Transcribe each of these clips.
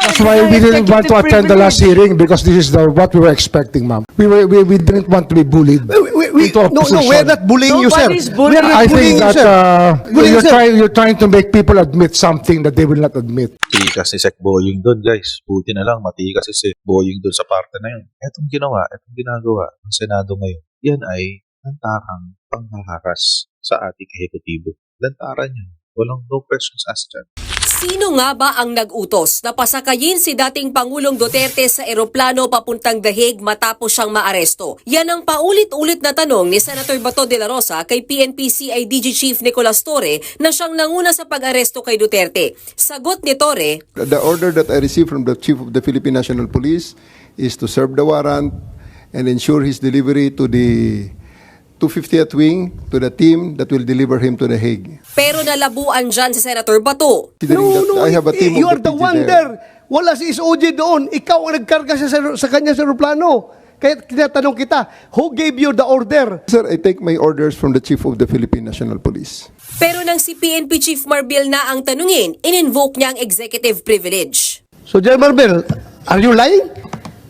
That's why we didn't want to attend the last hearing because this is what we were expecting, ma'am. We didn't want to be bullied into a No, position. we're not bullying you, sir. Nobody's bullying We're not I bullying think you, that sir. Bullying, sir. you're trying to make people admit something that they will not admit. Tikas ni Sec Boying doon, guys. Buti na lang, matikas si Sec Boying doon sa parte na yun. Etong ginagawa ng Senado ngayon, yan ay lantarang panghaharas sa ating ehekutibo. Lantaran yan. Walang no questions asked dyan. Sino nga ba ang nag-utos na pasakayin si dating Pangulong Duterte sa eroplano papuntang The Hague matapos siyang maaresto? Yan ang paulit-ulit na tanong ni Senator Bato de la Rosa kay PNP CIDG Chief Nicolas Torre na siyang nanguna sa pag-aresto kay Duterte. Sagot ni Torre, The order that I received from the Chief of the Philippine National Police is to serve the warrant and ensure his delivery to the 250th Wing, to the team that will deliver him to The Hague. pero nalabuan dyan si Senator Bato. Considering that I have a team You of are the PG one there. there. Wala si SOG doon. Ikaw ang nagkarga sa kanya sa aeroplano. Kaya tinatanong kita, who gave you the order? Sir, I take my orders from the Chief of the Philippine National Police. Pero nang si PNP Chief Marbil na ang tanungin, in-invoke niya ang executive privilege. So, General Marbel, are you lying?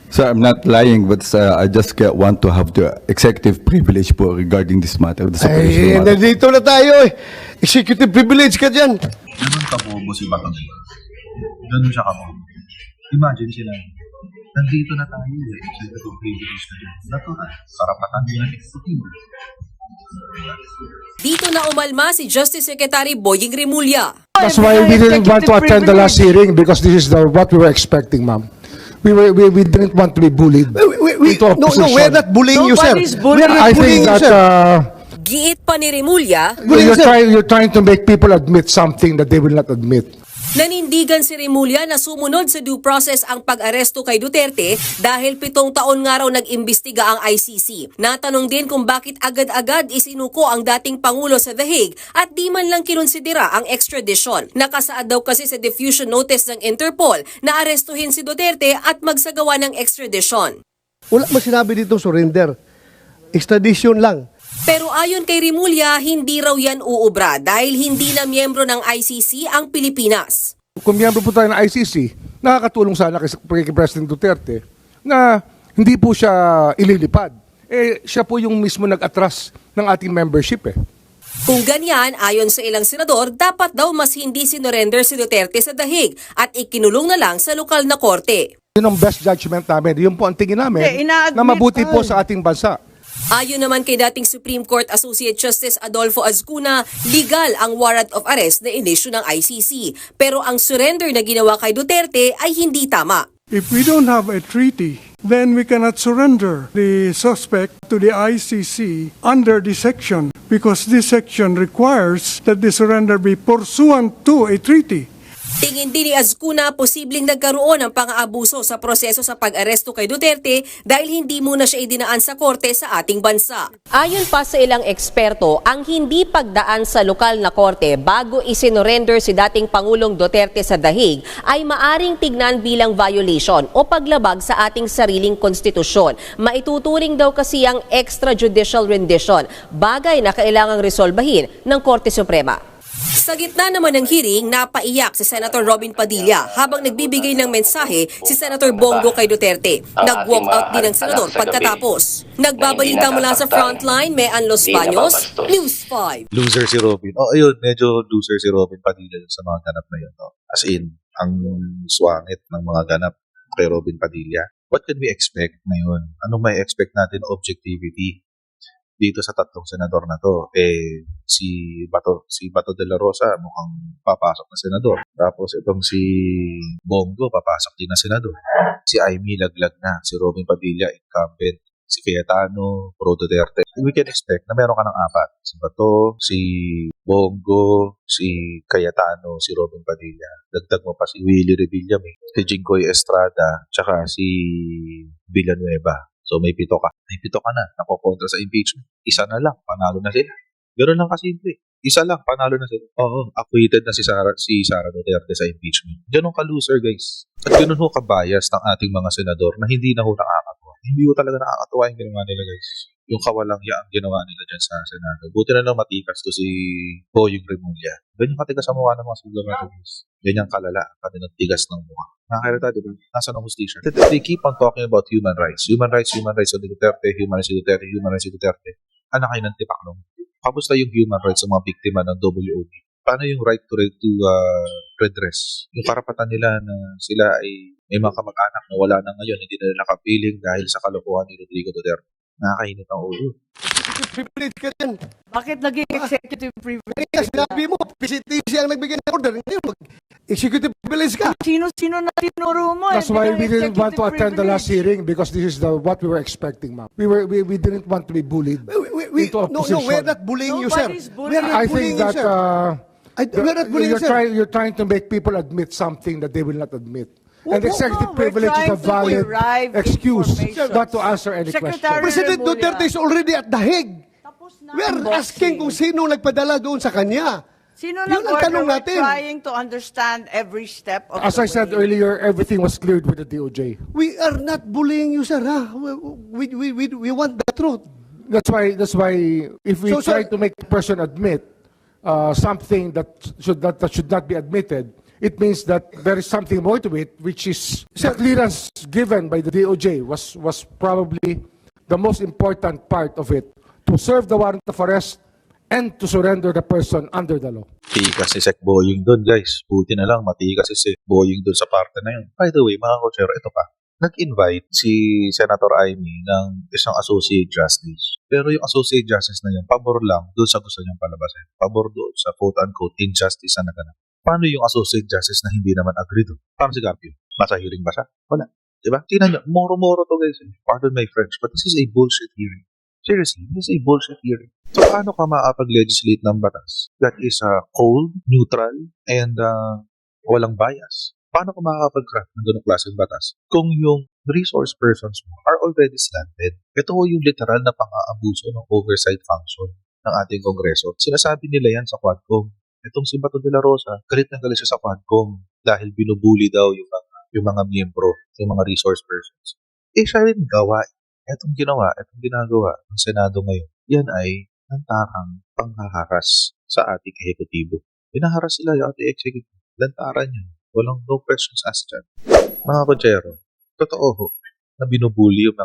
Sir, I'm not lying, but I just want to have the executive privilege po regarding this matter, the Ay, separation matter. nandito na tayo eh. Executive privilege ka dyan. Ganun kabobo si Bato. Ganun siya kabobo. Imagine sila. Nandito na tayo eh. Executive privilege na dyan. Natural. Karapatan nila ng executive. Dito na umalma si Justice Secretary Boying Rimulya. That's why we didn't want to attend the last hearing because this is what we were expecting, ma'am. We didn't want to be bullied into a No, position. we're not bullying you, sir. Nobody's bullying. We're not I bullying think you, that sir. Giit pa ni Rimulya, you're trying to make people admit something that they will not admit. nanindigan si Rimulya na sumunod sa due process ang pag-aresto kay Duterte dahil 7 taon nga raw nag-imbestiga ang ICC. Natanong din kung bakit agad-agad isinuko ang dating Pangulo sa The Hague at di man lang kinonsidera ang extradition. Nakasaad daw kasi sa diffusion notice ng Interpol na arestuhin si Duterte at magsagawa ng extradition. Wala mo sinabi dito surrender. Extradition lang. Pero ayon kay Rimulya, hindi raw yan uubra dahil hindi na miyembro ng ICC ang Pilipinas. Kung miyembro po tayo ng ICC, nakakatulong sana kay President Duterte na hindi po siya ililipad. Siya po yung mismo nag-atras ng ating membership eh. Kung ganyan, ayon sa ilang senador, dapat daw mas hindi sinurrender si Duterte sa The Hague at ikinulong na lang sa lokal na korte. Yun ang best judgment namin. Yun po ang tingin namin na mabuti po sa ating bansa. Ayon naman kay dating Supreme Court Associate Justice Adolfo Azcuna, legal ang warrant of arrest na inisyu ng ICC. Pero ang surrender na ginawa kay Duterte ay hindi tama. If we don't have a treaty, then we cannot surrender the suspect to the ICC under this section because this section requires that the surrender be pursuant to a treaty. Tingin din ni Azcuna posibleng nagkaroon ng pang-aabuso sa proseso sa pag-aresto kay Duterte dahil hindi muna siya idinaan sa korte sa ating bansa. Ayon pa sa ilang eksperto, ang hindi pagdaan sa lokal na korte bago isinorender si dating Pangulong Duterte sa The Hague ay maaring tignan bilang violation o paglabag sa ating sariling konstitusyon. Maituturing daw kasi ang extrajudicial rendition, bagay na kailangang resolbahin ng Korte Suprema. Sa gitna naman ng hearing, napaiyak si Senator Robin Padilla habang nagbibigay ng mensahe si Senator Bongo kay Duterte. Nag-walk out din ang senador pagkatapos. Nagbabalita mula sa frontline, Mean Los Baños, News 5. Loser si Robin. Ayun, medyo loser si Robin Padilla sa mga ganap na yun. As in, ang swangit ng mga ganap kay Robin Padilla. What can we expect ngayon? Anong may expect natin objectivity dito sa tatlong senador na to? Si Bato de la Rosa mukhang papasok na senador. Tapos itong si Bongo papasok din na senador. Si Aimee laglag na. Si Robin Padilla incumbent. Si Cayetano, Pro Duterte. We can expect na meron ka ng 4. Si Bato, si Bongo, si Cayetano, si Robin Padilla. Dagdag mo pa si Willie Revilla, si Jinggoy Estrada, tsaka si Villanueva. So may 7 ka. May 7 ka na. Nakokontra sa impeachment. Isa na lang. Panalo na sila. Ganoon lang kasimple. Isa lang. Panalo na sila. Oo. Acquitted na si Sara Duterte sa impeachment. Ganoon ka loser, guys. At ganoon ho ka-bias ng ating mga senador na hindi na ho nakakagawa. Hindi ko talaga nakakatuwa yung ginawa nila, guys. Yung kawalang ang ginawa nila dyan sa Senado. Buti na lang matikas to si Boying Remulla. Ganyan katigas ang mukha ng mga sublamado, guys. Ganyan kalala ang kanilang tigas ng mukha. Nakakairita, di ba? Nasaan ang hustisya? They keep on talking about human rights. Human rights on Duterte, human rights on Duterte, human rights on Duterte. Anak kayo ng tipaklong. Kamusta yung human rights sa mga biktima ng WOB? Paano yung right to redress? Yung karapatan nila na sila ay may mga kamag-anak na wala na ngayon, hindi na nila kapiling dahil sa kalokohan ni Rodrigo Duterte. Nakakainit ang ulo. Privilege ka yan. Bakit naging executive privilege? Kaya sinabi mo, PCTC ang nagbigay ng order. Hindi mo executive privilege ka. Sino na tinuro mo? That's why we Biglang didn't want to executive attend the last privilege. hearing because this is what we were expecting, ma'am. We didn't want to be bullied into a No, position. we're not bullying you, sir. Nobody's We're bullying. not I bullying think you, that sir. We're not bullying you, sir. you're trying to make people admit something that they will not admit. And No, executive we're privilege is a trying to valid derive excuse information. not to answer any Secretary question. President Remulla. Duterte is already at the Hague. Tapos na We are ang asking boxing. kung sino nagpadala doon sa kanya. Sino Yun ang nag-order? tanong We're natin. trying to understand every step of As the I said way. earlier, everything was cleared with the DOJ. We are not bullying you, sir. Ha? We want the truth. That's why if we So, try sir- to make the person admit something that should not be admitted, it means that there is something more to it, which is the clearance given by the DOJ was probably the most important part of it, to serve the warrant of arrest and to surrender the person under the law. Matikas si Sec Boying doon, guys. Buti na lang, matikas si Sec Boying doon sa parte na yun. By the way, mga kotsero, ito pa. Nag-invite si Senator Amy ng isang Associate Justice. Pero yung Associate Justice na yun, pabor lang doon sa gusto niyang palabasin. Pabor doon sa quote-unquote injustice na naganap. Paano yung Associate Justice na hindi naman agree doon? Paano si Garpio? Nasa hearing ba siya? Wala. Diba? Tingnan nyo, moro-moro to, guys. Pardon my French, but this is a bullshit hearing. Seriously, this is a bullshit hearing. So, paano ka makapag-legislate ng batas that is cold, neutral, and walang bias? Paano ka makakapag-craft ng ganong klaseng batas kung yung resource persons mo are already slanted? Ito yung literal na pang-aabuso ng oversight function ng ating Kongreso. Sinasabi nila yan sa Quadcom. Itong si Bato de la Rosa, galit na galit siya sa Quadcom dahil binubuli daw yung mga miyembro, yung mga resource persons. Siya rin gawa. Itong ginagawa ng Senado ngayon, yan ay lantarang panghaharas sa ating ehekutibo. Hinaharas sila yung ating executive. Lantaran yan. Walang no questions asked dyan. Mga kotsero, totoo ho, na binubuli yung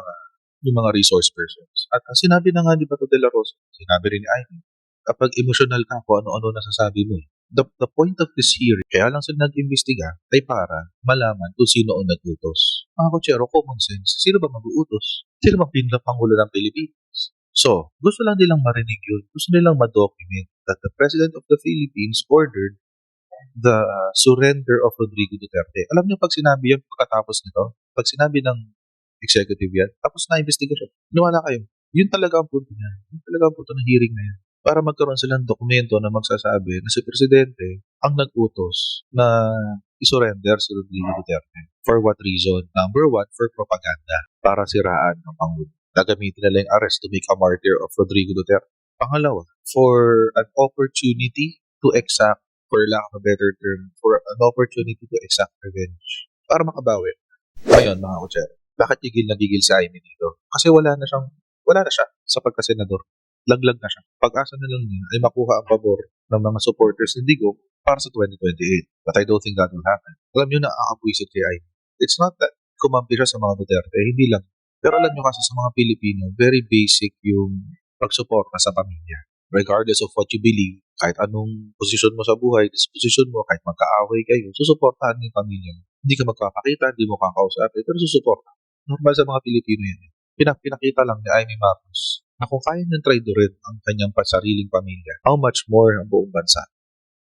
mga resource persons. At sinabi na nga ni Bato de la Rosa, sinabi rin ni Amy, kapag emotional ka, kung ano-ano nasasabi mo. The point of this hearing, kaya lang sila nag-imbestiga, ay para malaman kung sino ang nag-utos. Mga kotsero, common sense, sino ba mag-uutos? Sino ba pinaka-pangulo ng Pilipinas? So, gusto lang nilang marinig yun. Gusto nilang ma-document that the President of the Philippines ordered the surrender of Rodrigo Duterte. Alam niyo, pag sinabi yan, pagkatapos nito, pag sinabi ng executive yan, tapos na investigation, niwala kayo. Yun talaga ang punto niya. Yun talaga ang punto ng hearing na yan. Para magkaroon silang dokumento na magsasabi na si Presidente ang nag-utos na isurrender si Rodrigo Duterte. For what reason? Number one, for propaganda. Para siraan ng Pangulo. Nagamitin nila yung arrest to make a martyr of Rodrigo Duterte. Pangalawa, for an opportunity to exact, for lack of a better term, for an opportunity to exact revenge. Para makabawi. Ngayon, mga kutsero, bakit gigil na gigil si Amy dito? Kasi wala na siya sa pagkasenador. Laglag na siya. Pag-asa na lang niya ay makuha ang pabor ng mga supporters ni Digo para sa 2028. But I don't think that will happen. Alam niyo na nakakapwisit kay Amy. It's not that kumampi siya sa mga Duterte, hindi lang. Pero alam niyo kasi sa mga Pilipino, very basic yung pagsuporta sa pamilya. Regardless of what you believe, kahit anong posisyon mo sa buhay, disposition mo, kahit magkaaway kayo, susuportahan mo yung pamilya mo. Hindi ka magpapakita, hindi mo kakausapin, pero susuporta. Normal sa mga Pilipino yan. Pinakita lang ni Amy Marcos na kung kaya niyang traidorin ang kanyang sariling pamilya, how much more ang buong bansa.